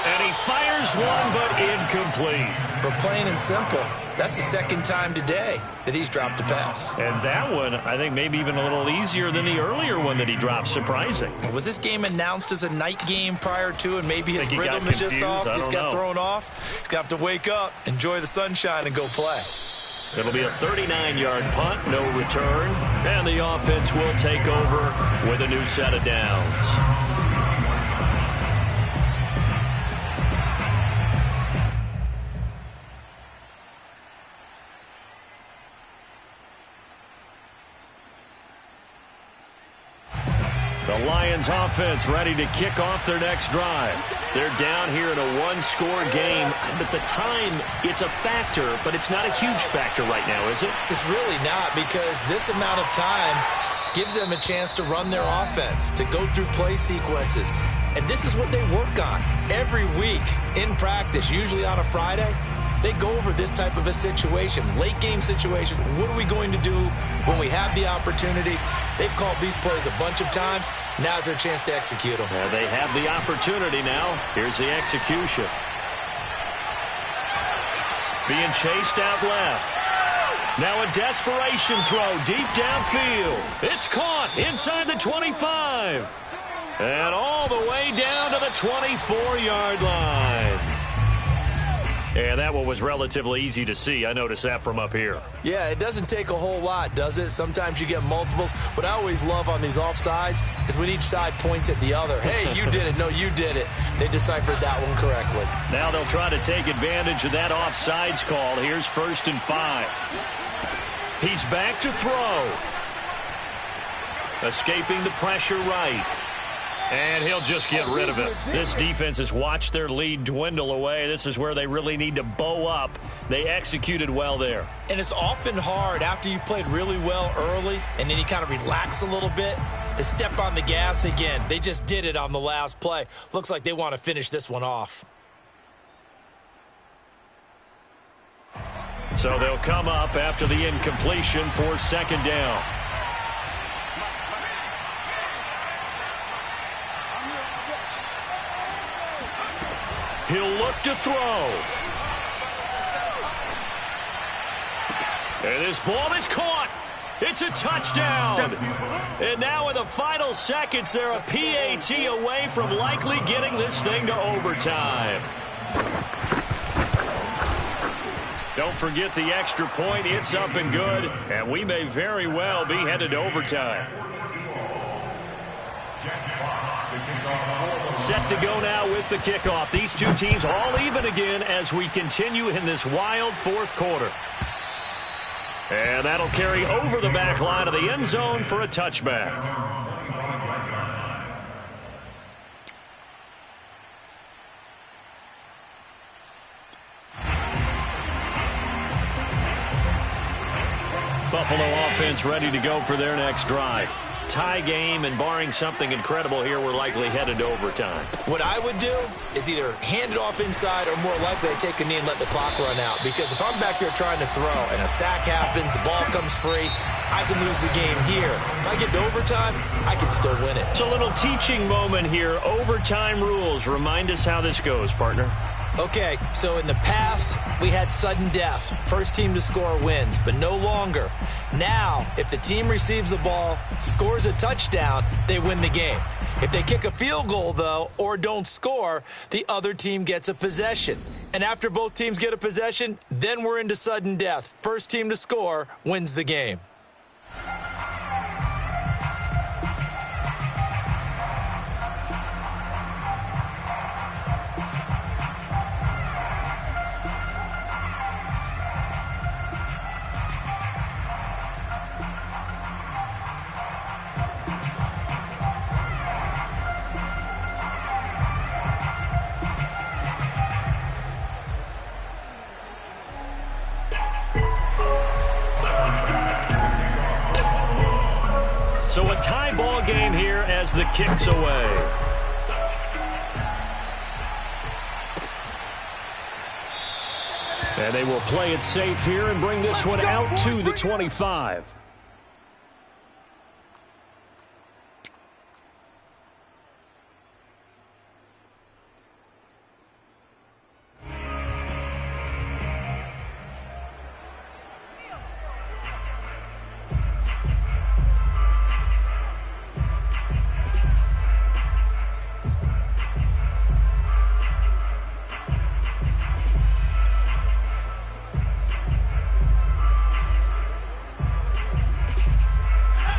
And he fires one, but incomplete. But plain and simple, that's the second time today that he's dropped a pass. And that one, I think, maybe even a little easier than the earlier one that he dropped. Surprising. Was this game announced as a night game prior to, and maybe his rhythm is just off? He's got thrown off. He's got to wake up, enjoy the sunshine, and go play. It'll be a 39-yard punt, no return, and the offense will take over with a new set of downs. The Lions offense ready to kick off their next drive. They're down here in a one-score game. But the time, it's a factor, but it's not a huge factor right now, is it? It's really not, because this amount of time gives them a chance to run their offense, to go through play sequences. And this is what they work on every week in practice, usually on a Friday. They go over this type of a situation, late game situation. What are we going to do when we have the opportunity? They've called these plays a bunch of times. Now's their chance to execute them. They have the opportunity now. Here's the execution. Being chased out left. Now a desperation throw deep downfield. It's caught inside the 25. And all the way down to the 24-yard line. And that one was relatively easy to see. I noticed that from up here. Yeah, it doesn't take a whole lot, does it? Sometimes you get multiples. What I always love on these offsides is when each side points at the other. Hey, you did it. No, you did it. They deciphered that one correctly. Now they'll try to take advantage of that offsides call. Here's 1st and 5. He's back to throw. Escaping the pressure right. And he'll just get rid of it. This defense has watched their lead dwindle away. This is where they really need to bow up. They executed well there. And it's often hard after you've played really well early and then you kind of relax a little bit to step on the gas again. They just did it on the last play. Looks like they want to finish this one off. So they'll come up after the incompletion for 2nd down. He'll look to throw. And this ball is caught. It's a touchdown. And now in the final seconds, they're a PAT away from likely getting this thing to overtime. Don't forget the extra point. It's up and good. And we may very well be headed to overtime. Set to go now with the kickoff. These two teams all even again as we continue in this wild 4th quarter. And that'll carry over the back line of the end zone for a touchback. Buffalo offense ready to go for their next drive. tie game, and barring something incredible here, we're likely headed to overtime. What I would do is either hand it off inside or more likely take a knee and let the clock run out. Because if I'm back there trying to throw and a sack happens, the ball comes free, I can lose the game here. If I get to overtime, I can still win it. It's a little teaching moment here. Overtime rules. Remind us how this goes, partner. Okay, so in the past, we had sudden death. First team to score wins, but no longer. Now, if the team receives the ball, scores a touchdown, they win the game. If they kick a field goal, though, or don't score, the other team gets a possession. And after both teams get a possession, then we're into sudden death. First team to score wins the game. So a tie ball game here as the kick's away. And they will play it safe here and bring this one out to the 25.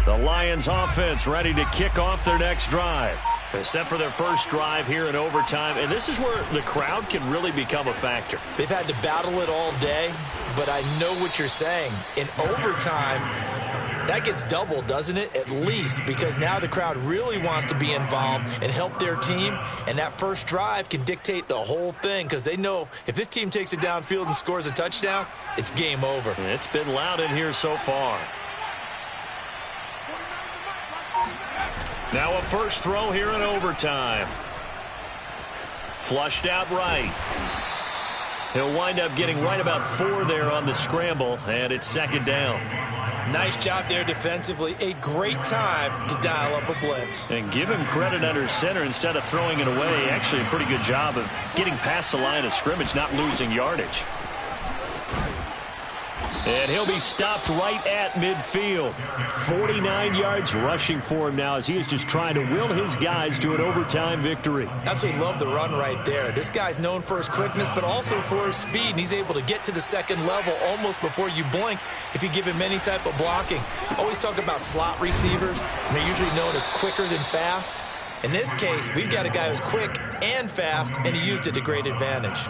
The Lions offense ready to kick off their next drive. They're set for their first drive here in overtime, and this is where the crowd can really become a factor. They've had to battle it all day, but I know what you're saying. In overtime, that gets doubled, doesn't it? At least, because now the crowd really wants to be involved and help their team, and that first drive can dictate the whole thing because they know if this team takes it downfield and scores a touchdown, it's game over. It's been loud in here so far. Now a first throw here in overtime. Flushed out right. He'll wind up getting right about 4 there on the scramble, and it's second down. Nice job there defensively. A great time to dial up a blitz. And give him credit under center instead of throwing it away. Actually a pretty good job of getting past the line of scrimmage, not losing yardage. And he'll be stopped right at midfield. 49 yards rushing for him now as he is just trying to will his guys to an overtime victory. Absolutely love the run right there. This guy's known for his quickness, but also for his speed. And he's able to get to the second level almost before you blink if you give him any type of blocking. Always talk about slot receivers, and they're usually known as quicker than fast. In this case, we've got a guy who's quick and fast, and he used it to great advantage.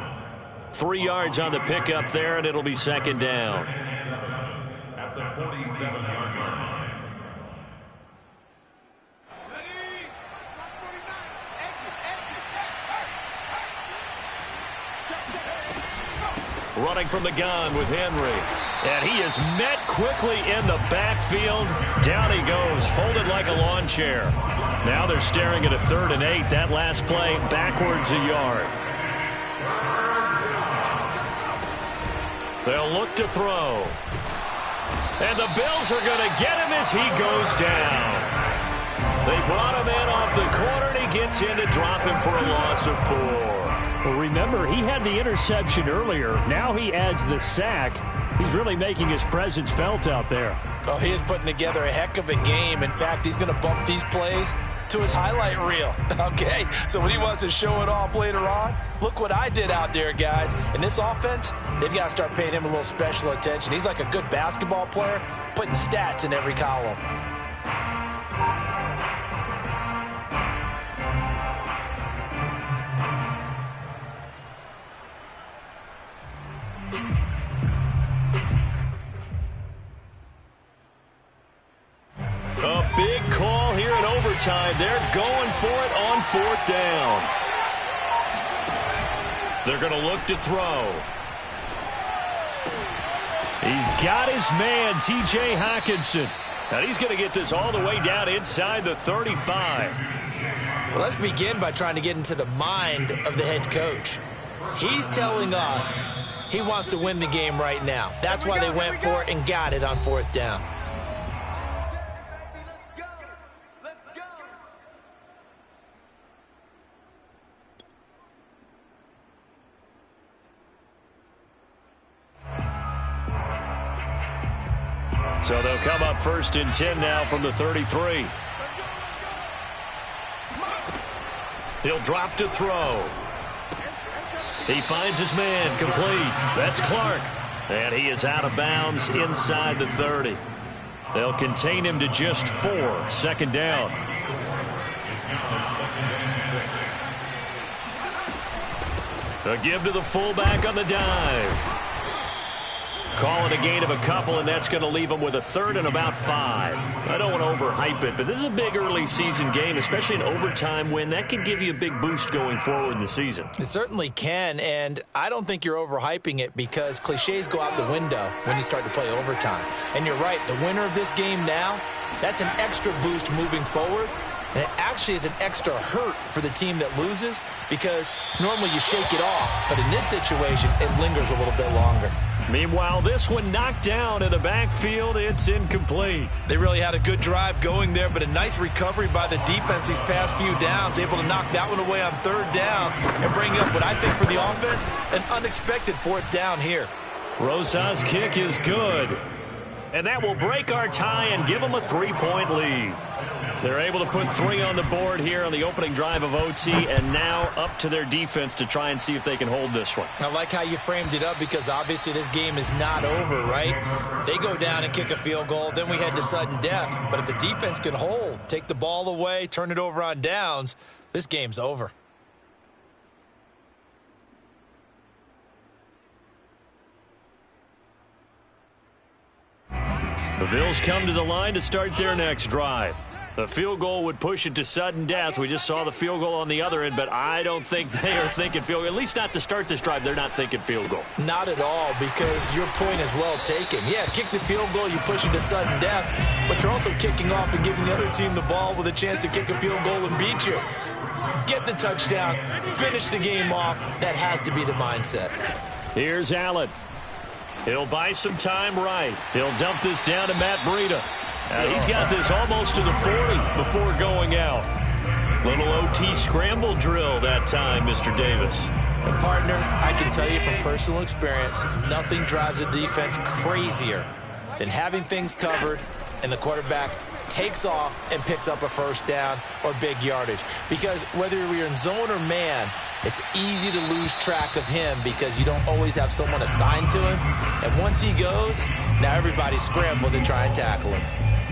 3 yards on the pickup there, and it'll be second down. At the 47-yard line. Running from the gun with Henry. And he is met quickly in the backfield. Down he goes, folded like a lawn chair. Now they're staring at a 3rd and 8. That last play backwards a yard. They'll look to throw. And the Bills are going to get him as he goes down. They brought him in off the corner, and he gets in to drop him for a loss of 4. Well, remember, he had the interception earlier. Now he adds the sack. He's really making his presence felt out there. Oh, he is putting together a heck of a game. In fact, he's going to bump these plays to his highlight reel. Okay, so when he wants to show it off later on, look what I did out there, guys. In this offense, they've got to start paying him a little special attention. He's like a good basketball player, putting stats in every column. A big call here in overtime. They're going for it on 4th down. They're going to look to throw. He's got his man, T.J. Hockenson. And he's going to get this all the way down inside the 35. Well, let's begin by trying to get into the mind of the head coach. He's telling us he wants to win the game right now. That's why they went for it and got it on 4th down. So they'll come up 1st and 10 now from the 33. He'll drop to throw. He finds his man, complete. That's Clark. And he is out of bounds inside the 30. They'll contain him to just 4. 2nd down. A give to the fullback on the dive. Call it a gain of a couple, and that's going to leave them with a 3rd and about 5. I don't want to overhype it, but this is a big early season game, especially an overtime win. That can give you a big boost going forward in the season. It certainly can, and I don't think you're overhyping it because cliches go out the window when you start to play overtime. And you're right, the winner of this game now, that's an extra boost moving forward. And it actually is an extra hurt for the team that loses because normally you shake it off. But in this situation, it lingers a little bit longer. Meanwhile, this one knocked down in the backfield. It's incomplete. They really had a good drive going there, but a nice recovery by the defense these past few downs. Able to knock that one away on 3rd down and bring up what I think for the offense, an unexpected 4th down here. Rosa's kick is good. And that will break our tie and give them a 3-point lead. They're able to put 3 on the board here on the opening drive of OT, and now up to their defense to try and see if they can hold this one. I like how you framed it up because obviously this game is not over, right? They go down and kick a field goal, then we head to sudden death. But if the defense can hold, take the ball away, turn it over on downs, this game's over. The Bills come to the line to start their next drive. The field goal would push it to sudden death. We just saw the field goal on the other end, but I don't think they are thinking field goal. At least not to start this drive. They're not thinking field goal. Not at all, because your point is well taken. Yeah, kick the field goal, you push it to sudden death, but you're also kicking off and giving the other team the ball with a chance to kick a field goal and beat you. Get the touchdown, finish the game off. That has to be the mindset. Here's Allen. He'll buy some time right. He'll dump this down to Matt Breida. He's got this almost to the 40 before going out. Little OT scramble drill that time, Mr. Davis. And partner, I can tell you from personal experience, nothing drives a defense crazier than having things covered and the quarterback takes off and picks up a 1st down or big yardage. Because whether you're in zone or man, it's easy to lose track of him because you don't always have someone assigned to him. And once he goes, now everybody's scrambling to try and tackle him.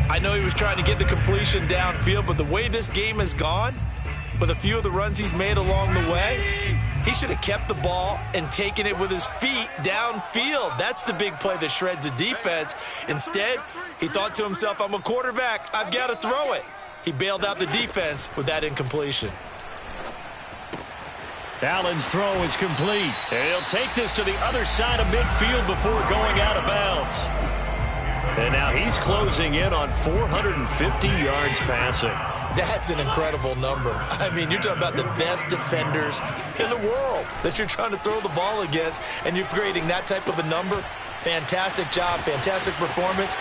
I know he was trying to get the completion downfield, but the way this game has gone, with a few of the runs he's made along the way, he should have kept the ball and taken it with his feet downfield. That's the big play that shreds a defense. Instead, he thought to himself, I'm a quarterback, I've got to throw it. He bailed out the defense with that incompletion. Allen's throw is complete. And he'll take this to the other side of midfield before going out of bounds. And now he's closing in on 450 yards passing. That's an incredible number. I mean, you're talking about the best defenders in the world that you're trying to throw the ball against, and you're creating that type of a number. Fantastic job, fantastic performance.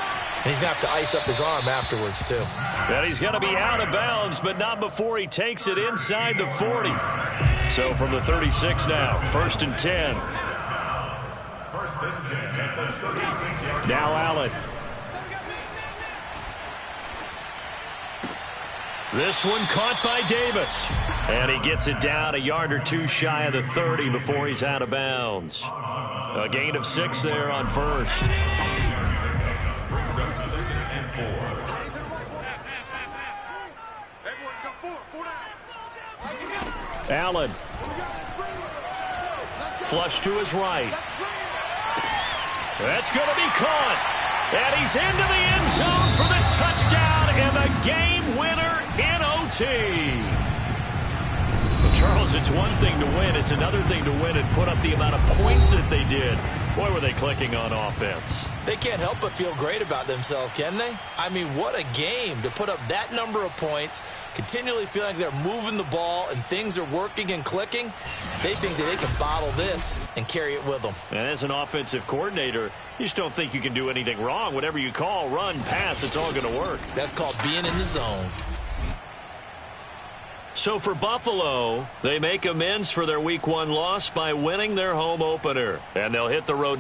And he's going to have to ice up his arm afterwards, too. And he's going to be out of bounds, but not before he takes it inside the 40. So from the 36 now, 1st and 10. 1st and 10 at the 36-yard. Now Allen. This one caught by Davis. And he gets it down a yard or two shy of the 30 before he's out of bounds. A gain of 6 there on 1st. Brings up 2nd and 4. Allen. Flush to his right. That's going to be caught. And he's into the end zone for the touchdown and the game winner in OT. Well, Charles, it's one thing to win. It's another thing to win and put up the amount of points that they did. Boy, were they clicking on offense. They can't help but feel great about themselves, can they? I mean, what a game to put up that number of points, continually feeling like they're moving the ball and things are working and clicking. They think that they can bottle this and carry it with them. And as an offensive coordinator, you just don't think you can do anything wrong. Whatever you call, run, pass, it's all going to work. That's called being in the zone. So for Buffalo, they make amends for their Week 1 loss by winning their home opener. And they'll hit the road